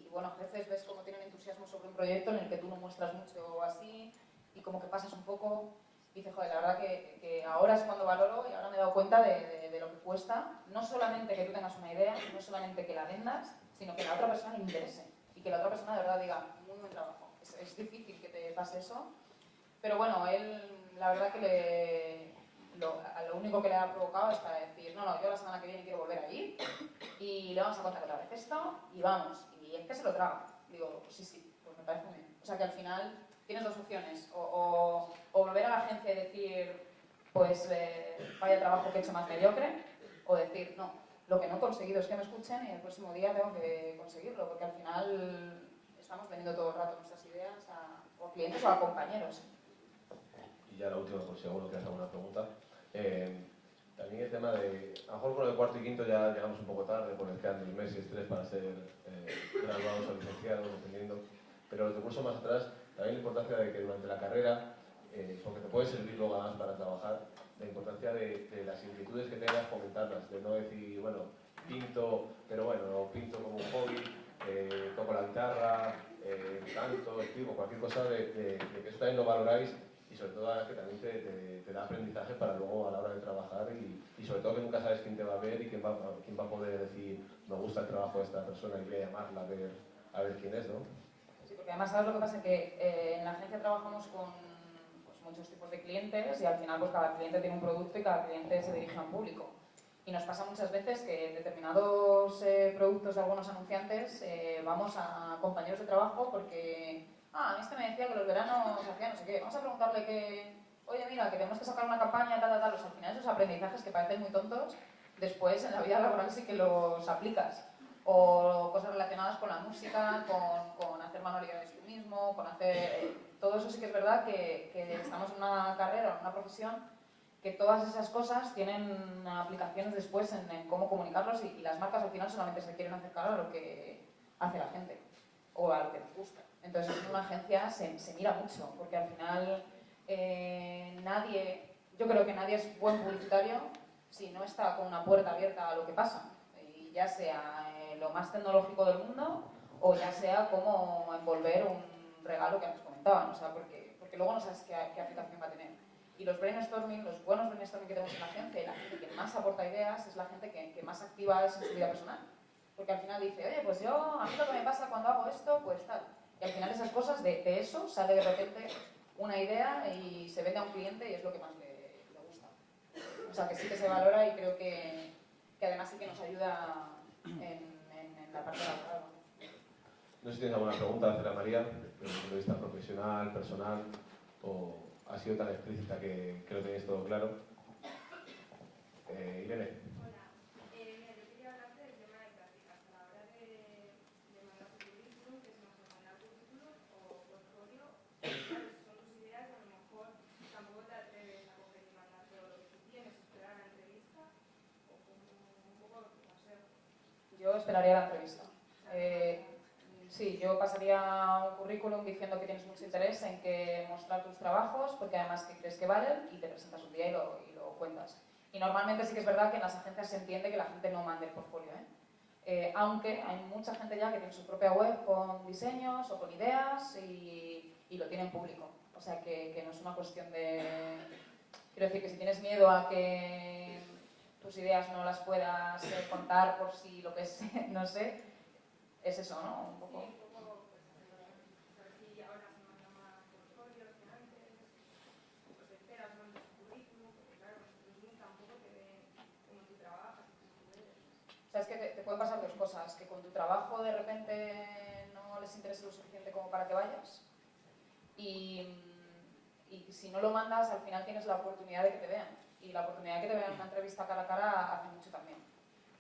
bueno, jefes ves cómo tienen entusiasmo sobre un proyecto en el que tú no muestras mucho o así, y como que pasas un poco. Dice, joder, la verdad que ahora es cuando valoro y ahora me he dado cuenta de lo que cuesta, no solamente que tú tengas una idea, no solamente que la vendas, sino que la otra persona le interese y que la otra persona de verdad diga, muy buen trabajo. Es difícil que te pase eso, pero bueno, él, la verdad que lo único que le ha provocado es para decir, no, yo la semana que viene quiero volver allí y le vamos a contar otra vez esto y vamos. Y es que se lo traga. Digo, pues sí, pues me parece muy bien. O sea que al final tienes dos opciones, o volver a la agencia y decir, pues vaya trabajo que he hecho más mediocre, o decir, no, lo que no he conseguido es que me escuchen y el próximo día tengo que conseguirlo, porque al final estamos vendiendo todo el rato nuestras ideas o a clientes o a compañeros. Y ya la última, por si alguno quiere hacer alguna pregunta. También el tema de, a lo mejor con el cuarto y quinto ya llegamos un poco tarde, porque quedan 2 meses y 3 para ser graduados o licenciados, dependiendo. Pero los de curso más atrás, también la importancia de que durante la carrera, porque te puede servir luego además para trabajar, la importancia de las inquietudes que tengas, fomentarlas, de no decir, bueno, pinto, pero bueno, pinto como un hobby, toco la guitarra, canto, escribo, cualquier cosa, de que eso también lo valoráis y sobre todo que también te da aprendizaje para luego a la hora de trabajar y sobre todo que nunca sabes quién te va a ver y quién va a poder decir, me gusta el trabajo de esta persona y voy a llamarla a ver quién es, ¿no? Sí, porque además sabes lo que pasa, que en la agencia trabajamos con pues, muchos tipos de clientes y al final pues cada cliente tiene un producto y cada cliente se dirige a un público. Y nos pasa muchas veces que en determinados productos de algunos anunciantes vamos a compañeros de trabajo porque a mí este me decía que los veranos hacía no sé qué, vamos a preguntarle que, oye mira, que tenemos que sacar una campaña, tal, al final esos aprendizajes que parecen muy tontos, después en la vida laboral sí que los aplicas. O cosas relacionadas con la música, con hacer manualidades tú mismo, con hacer... todo eso sí que es verdad que estamos en una carrera, en una profesión, que todas esas cosas tienen aplicaciones después en cómo comunicarlos y las marcas al final solamente se quieren acercar a lo que hace la gente o a lo que les gusta. Entonces en una agencia se mira mucho, porque al final yo creo que nadie es buen publicitario si no está con una puerta abierta a lo que pasa, y ya sea lo más tecnológico del mundo o ya sea cómo envolver un regalo que antes comentaban, o sea, porque luego no sabes qué aplicación va a tener. Y los brainstorming, los buenos brainstorming que tenemos en la agencia y la gente que más aporta ideas es la gente que más activa es en su vida personal. Porque al final dice, oye, pues a mí lo que me pasa cuando hago esto, pues tal. Y al final esas cosas, de eso sale de repente una idea y se vende a un cliente y es lo que más le gusta. O sea, que sí que se valora y creo que además sí que nos ayuda en la parte laboral. No sé si tienes alguna pregunta a hacer a María, desde el punto de vista profesional, personal, o ha sido tan explícita que lo tenéis todo claro. Irene. Hola, mira, yo quería hablarte del tema de prácticas. A la hora de mandar tu currículum, que es mejor mandar currículum o portfolio, ¿cuáles son tus ideas? A lo mejor tampoco te atreves a coger y mandar todo lo que tú tienes, esperar a la entrevista, o como un poco tu consejo. Yo esperaría la entrevista. Sí, yo pasaría un currículum diciendo que tienes mucho interés en que mostrar tus trabajos, porque además que crees que valen, y te presentas un día y lo cuentas. Y normalmente sí que es verdad que en las agencias se entiende que la gente no mande el portfolio, aunque hay mucha gente ya que tiene su propia web con diseños o con ideas y lo tiene en público. O sea que no es una cuestión de... Quiero decir que si tienes miedo a que tus ideas no las puedas contar por si lo que es, no sé, es eso, ¿no? Un poco. Sí, un poco, pues, a ver si ahora se manda más portfolios que antes, pues esperas, mandas tu currículum, porque claro, nosotros tampoco te ven cómo tú trabajas y cómo tú eres. O sea, es que te pueden pasar dos cosas, que con tu trabajo de repente no les interese lo suficiente como para que vayas y si no lo mandas al final tienes la oportunidad de que te vean, y la oportunidad de que te vean en una entrevista cara a cara hace mucho también,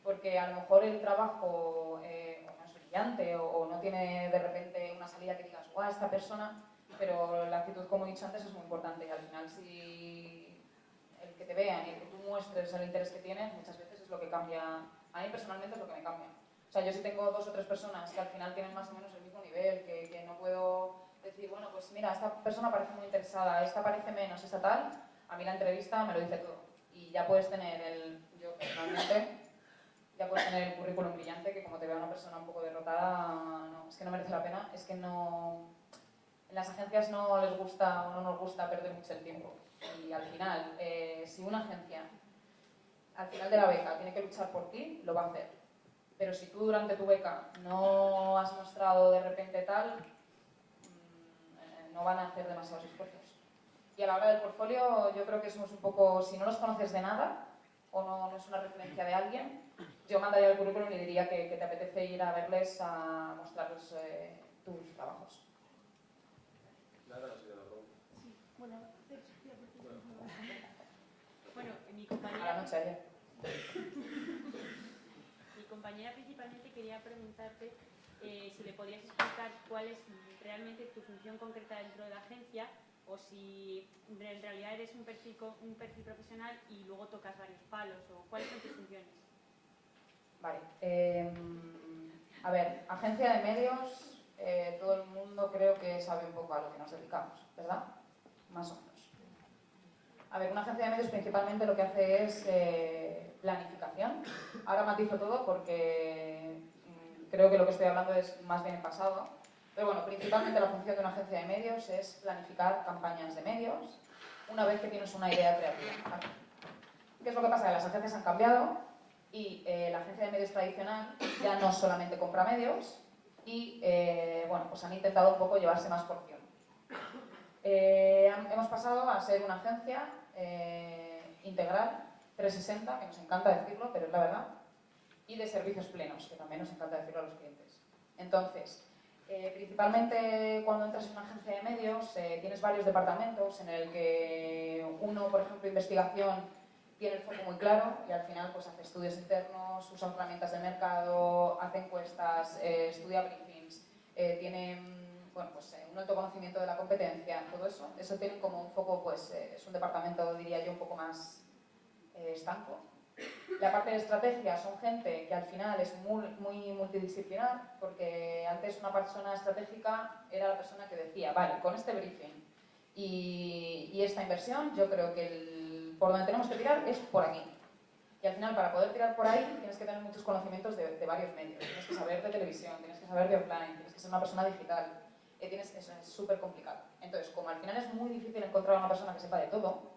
porque a lo mejor el trabajo no es brillante o no tiene de repente una salida que digas, guau, esta persona, pero la actitud, como he dicho antes, es muy importante y al final si el que te vean y el que tú muestres el interés que tienes muchas veces es lo que cambia. A mí personalmente es lo que me cambia. O sea, yo si tengo 2 o 3 personas que al final tienen más o menos el mismo nivel, que no puedo decir, bueno, pues mira, esta persona parece muy interesada, esta parece menos, esta tal, a mí la entrevista me lo dice todo. Y ya puedes tener yo personalmente, ya puedes tener el currículum brillante, que como te vea una persona un poco derrotada, no, es que no merece la pena, es que no... En las agencias no les gusta o no nos gusta perder mucho el tiempo. Y al final, si una agencia al final de la beca tiene que luchar por ti, lo va a hacer. Pero si tú durante tu beca no has mostrado de repente tal, no van a hacer demasiados esfuerzos. Y a la hora del portfolio, yo creo que somos un poco, si no los conoces de nada o no es una referencia de alguien, yo mandaría el currículum y le diría que te apetece ir a verles a mostrarles tus trabajos. Nada, no sé de la pregunta. Bueno, mi A la compañera, noche ayer. principalmente quería preguntarte si le podías explicar cuál es realmente tu función concreta dentro de la agencia o si en realidad eres un perfil profesional y luego tocas varios palos o cuáles son tus funciones. Vale. A ver, agencia de medios, todo el mundo creo que sabe un poco a lo que nos dedicamos, ¿verdad? Más o menos. A ver, una agencia de medios principalmente lo que hace es planificación. Ahora matizo todo porque creo que lo que estoy hablando es más bien en pasado. Pero bueno, principalmente la función de una agencia de medios es planificar campañas de medios una vez que tienes una idea creativa, ¿vale? ¿Qué es lo que pasa? Que las agencias han cambiado y la agencia de medios tradicional ya no solamente compra medios y bueno, pues han intentado un poco llevarse más porción. Hemos pasado a ser una agencia integral, 360, que nos encanta decirlo, pero es la verdad, y de servicios plenos, que también nos encanta decirlo a los clientes. Entonces, principalmente cuando entras en una agencia de medios, tienes varios departamentos en el que uno, por ejemplo, investigación, tiene el foco muy claro y al final pues hace estudios internos, usa herramientas de mercado, hace encuestas, estudia briefings, tiene bueno, pues, un alto conocimiento de la competencia, todo eso. Eso tiene como un foco, pues es un departamento, diría yo, un poco más estanco. La parte de estrategia son gente que al final es muy multidisciplinar, porque antes una persona estratégica era la persona que decía, vale, con este briefing y esta inversión, yo creo que por donde tenemos que tirar es por aquí. Y al final, para poder tirar por ahí, tienes que tener muchos conocimientos de varios medios. Tienes que saber de televisión, tienes que saber de offline, tienes que ser una persona digital. Eso es súper complicado. Entonces, como al final es muy difícil encontrar a una persona que sepa de todo,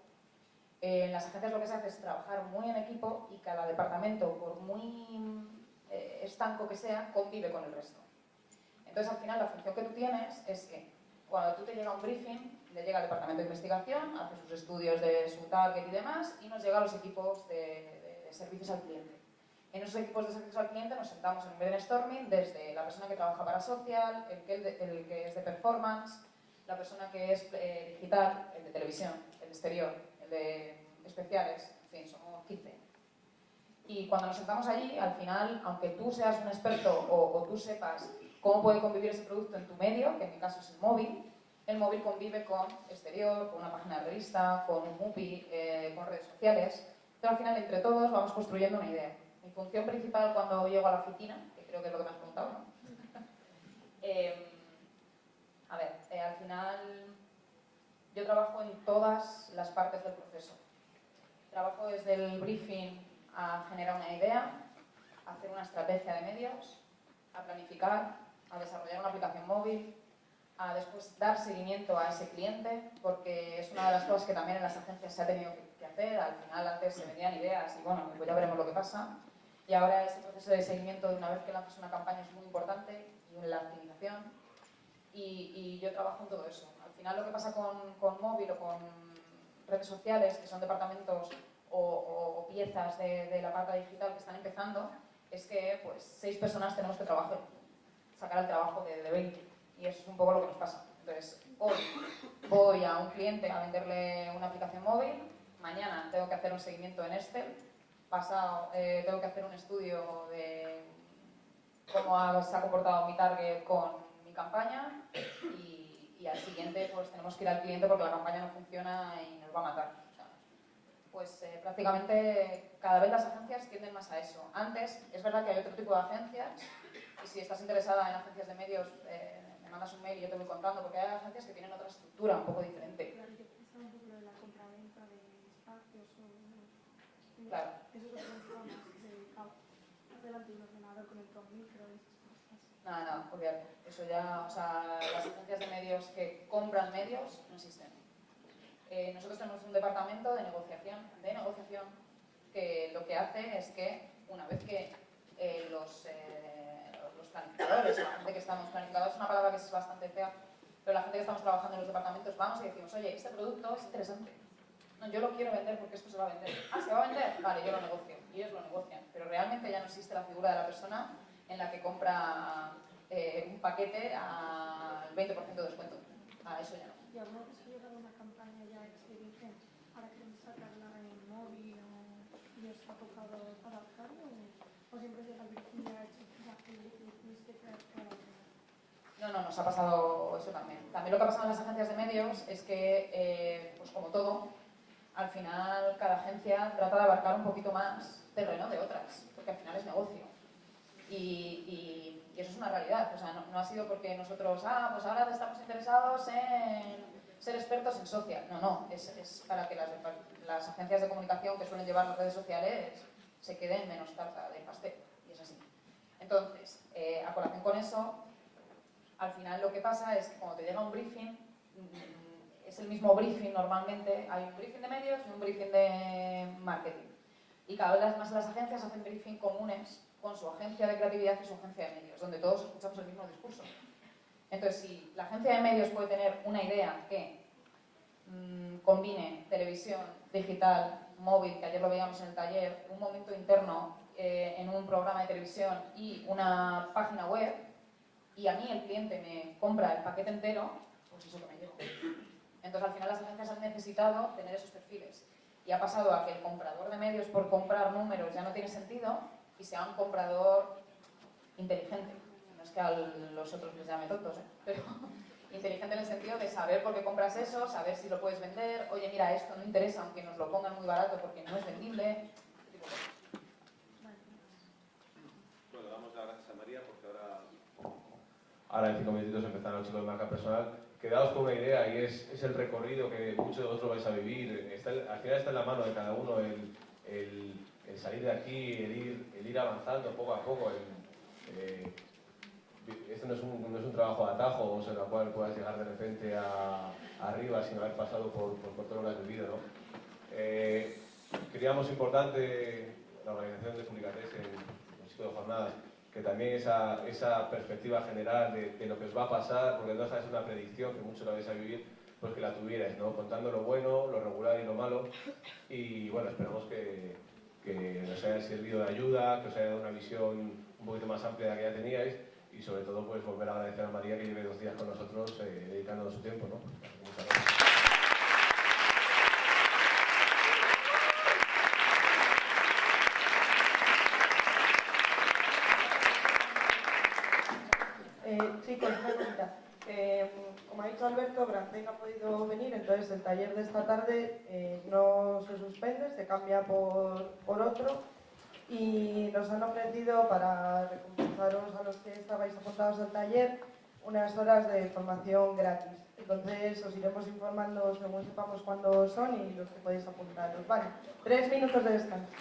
en las agencias lo que se hace es trabajar muy en equipo y cada departamento, por muy estanco que sea, convive con el resto. Entonces, al final, la función que tú tienes es que cuando tú te llega un briefing, le llega al departamento de investigación, hace sus estudios de su target y demás, y nos llega a los equipos de servicios al cliente. En esos equipos de servicios al cliente nos sentamos en un brainstorming desde la persona que trabaja para social, el que es de performance, la persona que es digital, el de televisión, el de exterior, el de especiales, en fin, somos 15. Y cuando nos sentamos allí, al final, aunque tú seas un experto o tú sepas cómo puede convivir ese producto en tu medio, que en mi caso es el móvil convive con exterior, con una página de revista, con un MUPI, con redes sociales, pero al final entre todos vamos construyendo una idea. Mi función principal cuando llego a la oficina, que creo que es lo que me has preguntado, ¿no? Al final yo trabajo en todas las partes del proceso. Trabajo desde el briefing a generar una idea, a hacer una estrategia de medios, a planificar, a desarrollar una aplicación móvil, a después dar seguimiento a ese cliente, porque es una de las cosas que también en las agencias se ha tenido que hacer. Al final antes se vendían ideas y bueno, pues ya veremos lo que pasa. Y ahora ese proceso de seguimiento de una vez que lanzas una campaña es muy importante, y la optimización. Y yo trabajo en todo eso. Al final lo que pasa con móvil o con redes sociales, que son departamentos o piezas de la parte digital que están empezando, es que pues 6 personas tenemos que trabajar, sacar el trabajo de 20. Y eso es un poco lo que nos pasa. Entonces, hoy voy a un cliente a venderle una aplicación móvil, mañana tengo que hacer un seguimiento en Excel, pasado tengo que hacer un estudio de cómo se ha comportado mi target con mi campaña y al siguiente pues tenemos que ir al cliente porque la campaña no funciona y nos va a matar. O sea, pues prácticamente cada vez las agencias tienden más a eso. Antes, es verdad que hay otro tipo de agencias y si estás interesada en agencias de medios, me mandas un mail y yo te voy contando, porque hay agencias que tienen otra estructura un poco diferente. Claro, yo pensaba un poco lo de la compraventa de espacios o... Claro. Eso es lo que pensaba más, que se dedicaba delante de un ordenador con el Pro Micro y esas cosas. No, olvídate. Eso ya, o sea, las agencias de medios que compran medios no existen. Nosotros tenemos un departamento de negociación que lo que hace es que una vez que los planificadores, la gente que estamos planificando, es una palabra que es bastante fea, pero la gente que estamos trabajando en los departamentos vamos y decimos, oye, este producto es interesante. No, yo lo quiero vender porque esto se va a vender. Ah, ¿se va a vender? Vale, yo lo negocio. Y ellos lo negocian. Pero realmente ya no existe la figura de la persona en la que compra un paquete al 20% de descuento. A eso ya no. ¿Y alguna vez ha llegado una campaña ya que se dice, ahora queremos sacarla en móvil y os ha tocado adaptarlo o siempre llega el briefing ya hecho ya que tenéis que crear toda la... No, nos ha pasado eso también. También lo que ha pasado en las agencias de medios es que, pues como todo, al final cada agencia trata de abarcar un poquito más terreno de otras, porque al final es negocio. Y eso es una realidad. O sea, no ha sido porque nosotros, pues ahora estamos interesados en ser expertos en social. No, es para que las agencias de comunicación que suelen llevar las redes sociales se queden menos tarta del pastel. Y es así. Entonces, a colación con eso, al final lo que pasa es que cuando te llega un briefing, es el mismo briefing normalmente, hay un briefing de medios y un briefing de marketing. Y cada vez más las agencias hacen briefing comunes con su agencia de creatividad y su agencia de medios, donde todos escuchamos el mismo discurso. Entonces, si la agencia de medios puede tener una idea que combine televisión, digital, móvil, que ayer lo veíamos en el taller, un momento interno en un programa de televisión y una página web, y a mí el cliente me compra el paquete entero, pues eso que me llevo. Entonces, al final las agencias han necesitado tener esos perfiles. Y ha pasado a que el comprador de medios por comprar números ya no tiene sentido y sea un comprador inteligente. No es que a los otros les llame tontos, pero inteligente en el sentido de saber por qué compras eso, saber si lo puedes vender, oye, mira, esto no interesa aunque nos lo pongan muy barato porque no es vendible. Bueno, damos las gracias a María porque ahora en 5 minutitos empezarán los chicos de marca personal. Quedaos con una idea y es el recorrido que muchos de vosotros vais a vivir. Al final está en la mano de cada uno el salir de aquí, el ir avanzando poco a poco. Esto no es un trabajo de atajos en el cual puedas llegar de repente arriba sin haber pasado por todo lo que has vivido, ¿no? Creíamos importante la organización de Publicates en el ciclo de jornadas, que también esa perspectiva general de lo que os va a pasar, porque no deja de ser una predicción que muchos la vais a vivir, pues que la tuvierais, ¿no? Contando lo bueno, lo regular y lo malo. Y bueno, esperamos que os haya servido de ayuda, que os haya dado una visión un poquito más amplia de la que ya teníais y sobre todo pues volver a agradecer a María que lleve 2 días con nosotros dedicándonos su tiempo, ¿no? Muchas gracias. Chicos, una cosita. Como ha dicho Alberto, Brandey no ha podido venir, entonces el taller de esta tarde no se suspende, se cambia por otro y nos han ofrecido para recompensaros a los que estabais apuntados al taller unas horas de formación gratis. Entonces os iremos informando según sepamos cuándo son y los que podéis apuntaros. Vale, 3 minutos de descanso.